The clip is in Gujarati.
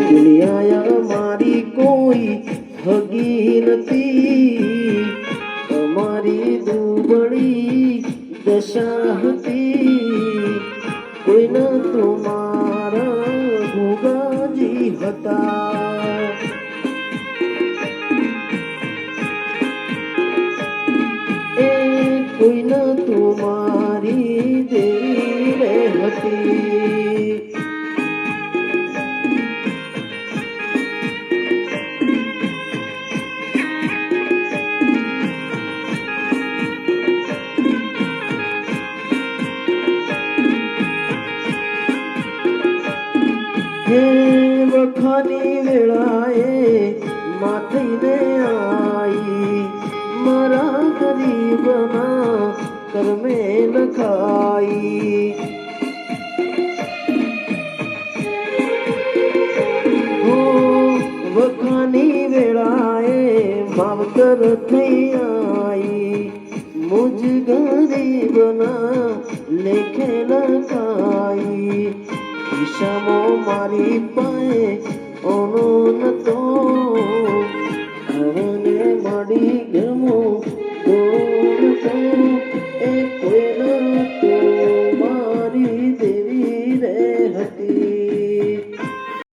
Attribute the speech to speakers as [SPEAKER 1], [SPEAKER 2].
[SPEAKER 1] દુનિયા મારી કોઈ હગી નથી, અમારી દુબળી દશા હતી, કોઈના તો મારા ભોગાજી હતા. એ કોઈના તો મારી દેવી હતી. હે વખાની વેળાએ માથઈને આઈ, મારા ગરીબના કર્મે લખાઈ. હો વખાની વેળાએ માવતર થઈ આઈ, મુજ ગરીબના લેખે લખાઈ. ઈશામો મારી પાસે ઓનો નતો, હવને મળી ગમો દોડતો એક